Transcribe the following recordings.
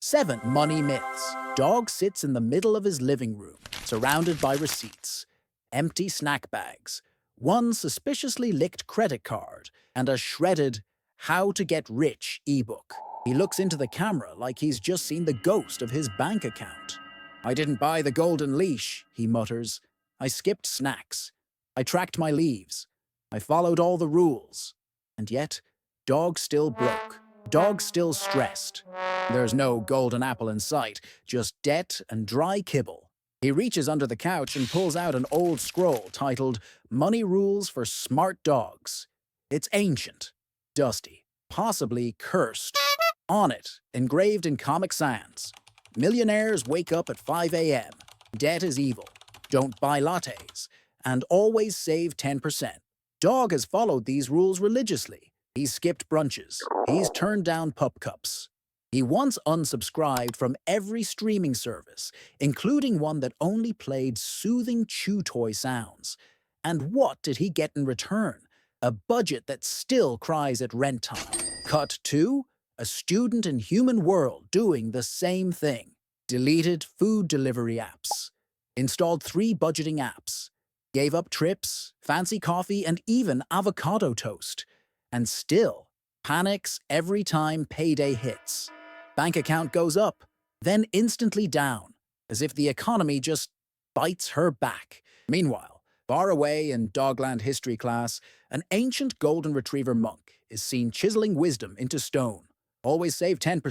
7 Money Myths. Dog sits in the middle of his living room, surrounded by receipts, empty snack bags, one suspiciously licked credit card, and a shredded How to Get Rich ebook. He looks into the camera like he's just seen the ghost of his bank account. I didn't buy the golden leash, he mutters. I skipped snacks. I tracked my leaves. I followed all the rules. And yet, dog still broke. Dog still stressed. There's no golden apple in sight, just debt and dry kibble. He reaches under the couch and pulls out an old scroll titled Money Rules for Smart Dogs. It's ancient, dusty, possibly cursed. On it, engraved in Comic Sans, millionaires wake up at 5 a.m. Debt is evil. Don't buy lattes. And always save 10%. Dog has followed these rules religiously. He's skipped brunches. He's turned down pup cups. He once unsubscribed from every streaming service, including one that only played soothing chew toy sounds. And what did he get in return? A budget that still cries at rent time. Cut 2. A student in human world doing the same thing. Deleted food delivery apps. Installed 3 budgeting apps. Gave up trips, fancy coffee, and even avocado toast. And still panics every time payday hits. Bank account goes up, then instantly down, as if the economy just bites her back. Meanwhile, far away in Dogland history class, an ancient golden retriever monk is seen chiseling wisdom into stone. Always save 10%.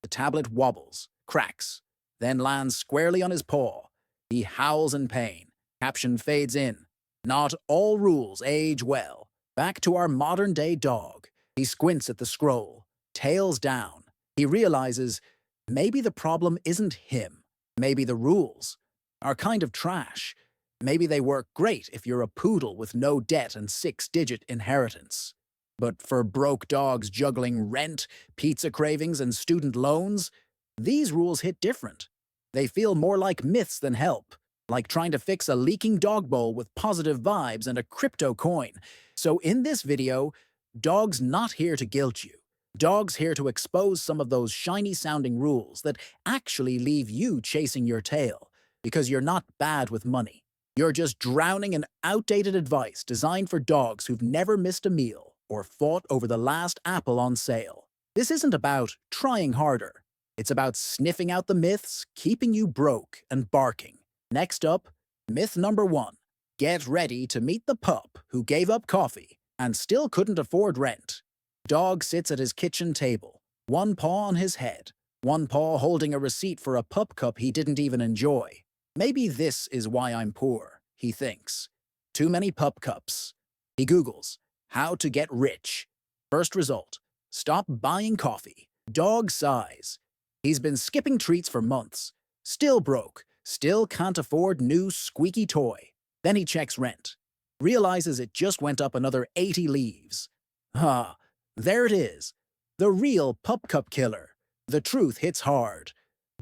The tablet wobbles, cracks, then lands squarely on his paw. He howls in pain. Caption fades in. Not all rules age well. Back to our modern-day dog. He squints at the scroll, tails down. He realizes maybe the problem isn't him. Maybe the rules are kind of trash. Maybe they work great if you're a poodle with no debt and 6-digit inheritance. But for broke dogs juggling rent, pizza cravings, and student loans, these rules hit different. They feel more like myths than help. Like trying to fix a leaking dog bowl with positive vibes and a crypto coin. So in this video, Dog's not here to guilt you. Dog's here to expose some of those shiny-sounding rules that actually leave you chasing your tail, because you're not bad with money. You're just drowning in outdated advice designed for dogs who've never missed a meal or fought over the last apple on sale. This isn't about trying harder. It's about sniffing out the myths, keeping you broke and barking. Next up, myth number 1. Get ready to meet the pup who gave up coffee and still couldn't afford rent. Dog sits at his kitchen table, one paw on his head, one paw holding a receipt for a pup cup he didn't even enjoy. Maybe this is why I'm poor, he thinks. Too many pup cups. He Googles, how to get rich. First result, stop buying coffee. Dog sighs. He's been skipping treats for months. Still broke. Still can't afford new squeaky toy. Then he checks rent. Realizes it just went up another 80 leaves. There it is. The real pup cup killer. The truth hits hard.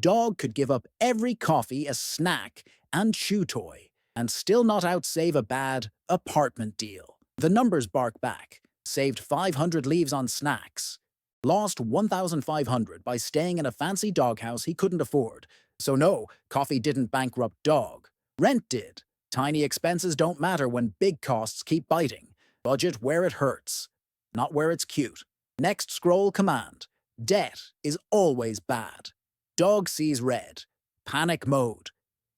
Dog could give up every coffee, a snack, and chew toy, and still not outsave a bad apartment deal. The numbers bark back. Saved 500 leaves on snacks. Lost 1,500 by staying in a fancy doghouse he couldn't afford. So no, coffee didn't bankrupt Dog. Rent did. Tiny expenses don't matter when big costs keep biting. Budget where it hurts, not where it's cute. Next scroll command. Debt is always bad. Dog sees red. Panic mode.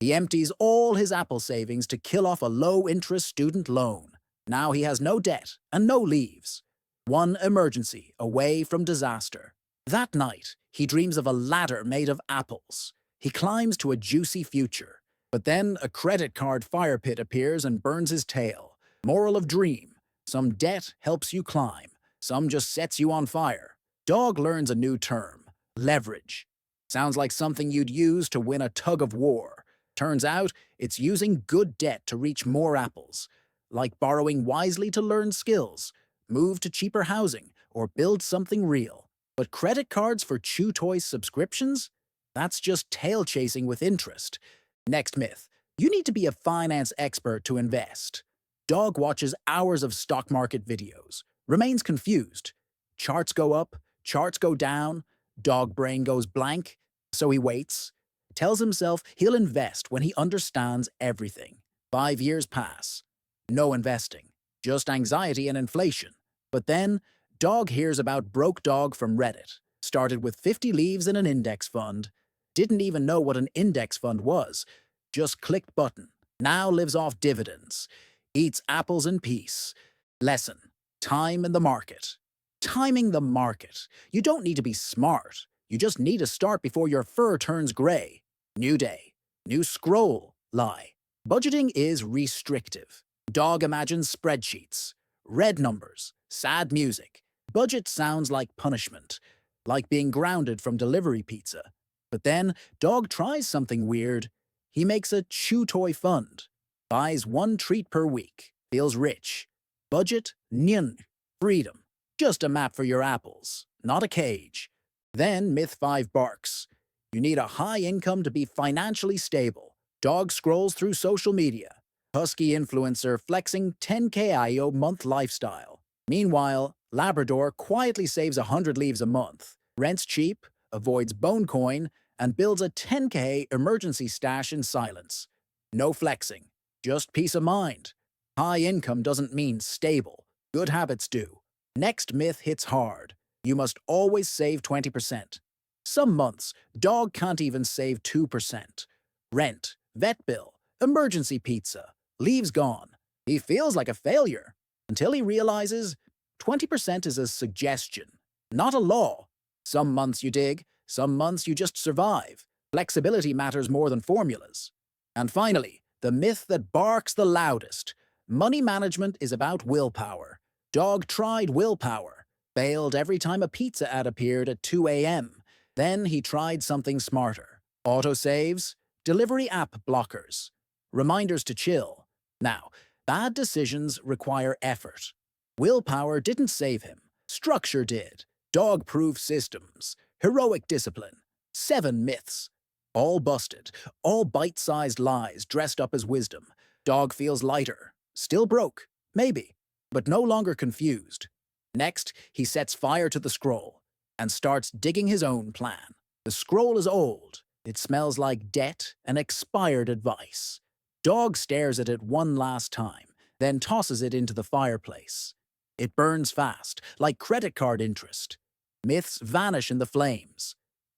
He empties all his Apple savings to kill off a low-interest student loan. Now he has no debt and no leaves. One emergency away from disaster. That night, he dreams of a ladder made of apples. He climbs to a juicy future. But then a credit card fire pit appears and burns his tail. Moral of dream. Some debt helps you climb. Some just sets you on fire. Dog learns a new term. Leverage. Sounds like something you'd use to win a tug of war. Turns out, it's using good debt to reach more apples. Like borrowing wisely to learn skills, move to cheaper housing, or build something real. But credit cards for chew toy subscriptions? That's just tail chasing with interest. Next myth. You need to be a finance expert to invest. Dog watches hours of stock market videos. Remains confused. Charts go up, charts go down. Dog brain goes blank, so he waits, tells himself he'll invest when he understands everything. 5 years pass. No investing, just anxiety and inflation. But then, Dog hears about Broke Dog from Reddit. Started with 50 leaves in an index fund. Didn't even know what an index fund was. Just clicked button. Now lives off dividends. Eats apples in peace. Lesson: time in the market. Timing the market. You don't need to be smart. You just need to start before your fur turns gray. New day. New scroll. Lie. Budgeting is restrictive. Dog imagines spreadsheets. Red numbers. Sad music. Budget sounds like punishment. Like being grounded from delivery pizza. But then, Dog tries something weird. He makes a chew toy fund. Buys one treat per week. Feels rich. Budget? None. Freedom. Just a map for your apples, not a cage. Then Myth 5 barks. You need a high income to be financially stable. Dog scrolls through social media. Husky influencer flexing 10K IO month lifestyle. Meanwhile, Labrador quietly saves 100 leaves a month, rents cheap, avoids bone coin, and builds a 10K emergency stash in silence. No flexing, just peace of mind. High income doesn't mean stable. Good habits do. Next myth hits hard. You must always save 20%. Some months, Dog can't even save 2%. Rent, vet bill, emergency pizza, leaves gone. He feels like a failure until he realizes 20% is a suggestion, not a law. Some months you dig, some months you just survive. Flexibility matters more than formulas. And finally, the myth that barks the loudest. Money management is about willpower. Dog tried willpower, failed every time a pizza ad appeared at 2 a.m. Then he tried something smarter. Autosaves, delivery app blockers, reminders to chill. Now, bad decisions require effort. Willpower didn't save him. Structure did. Dog-proof systems, heroic discipline, 7 myths. All busted, all bite-sized lies dressed up as wisdom. Dog feels lighter. Still broke, maybe, but no longer confused. Next, he sets fire to the scroll and starts digging his own plan. The scroll is old. It smells like debt and expired advice. Dog stares at it one last time, then tosses it into the fireplace. It burns fast, like credit card interest. Myths vanish in the flames.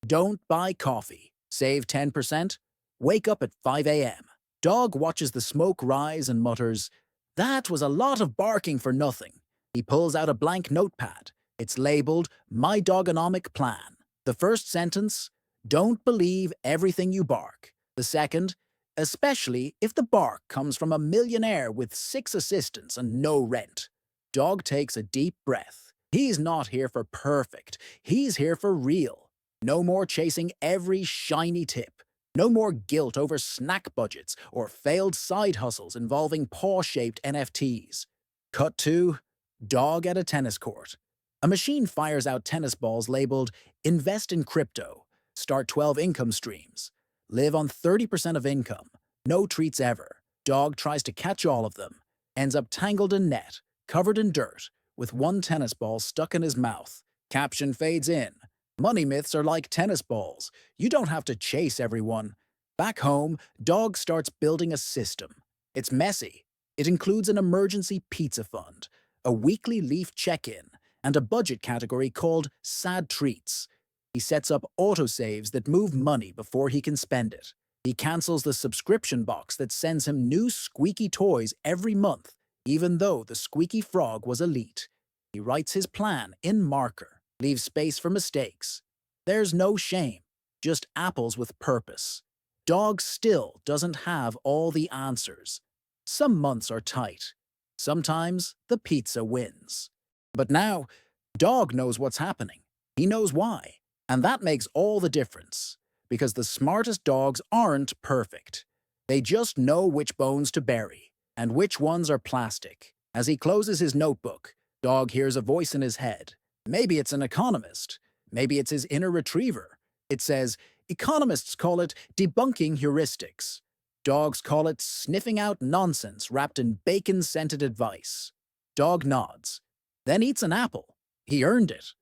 Don't buy coffee. Save 10%. Wake up at 5 a.m. Dog watches the smoke rise and mutters, "That was a lot of barking for nothing." He pulls out a blank notepad. It's labeled, "My Dogonomic Plan." The first sentence, "Don't believe everything you bark." The second, "Especially if the bark comes from a millionaire with 6 assistants and no rent." Dog takes a deep breath. He's not here for perfect. He's here for real. No more chasing every shiny tip. No more guilt over snack budgets or failed side hustles involving paw-shaped NFTs. Cut to Dog at a tennis court. A machine fires out tennis balls labeled, "Invest in crypto. Start 12 income streams. Live on 30% of income. No treats ever." Dog tries to catch all of them. Ends up tangled in net, covered in dirt, with one tennis ball stuck in his mouth. Caption fades in. Money myths are like tennis balls. You don't have to chase everyone. Back home, Dog starts building a system. It's messy. It includes an emergency pizza fund, a weekly leaf check-in, and a budget category called Sad Treats. He sets up autosaves that move money before he can spend it. He cancels the subscription box that sends him new squeaky toys every month, even though the squeaky frog was elite. He writes his plan in marker, leaves space for mistakes. There's no shame, just apples with purpose. Dog still doesn't have all the answers. Some months are tight. Sometimes the pizza wins. But now, Dog knows what's happening. He knows why. And that makes all the difference. Because the smartest dogs aren't perfect. They just know which bones to bury, and which ones are plastic. As he closes his notebook, Dog hears a voice in his head. Maybe it's an economist. Maybe it's his inner retriever. It says, economists call it debunking heuristics. Dogs call it sniffing out nonsense wrapped in bacon-scented advice. Dog nods, then eats an apple. He earned it.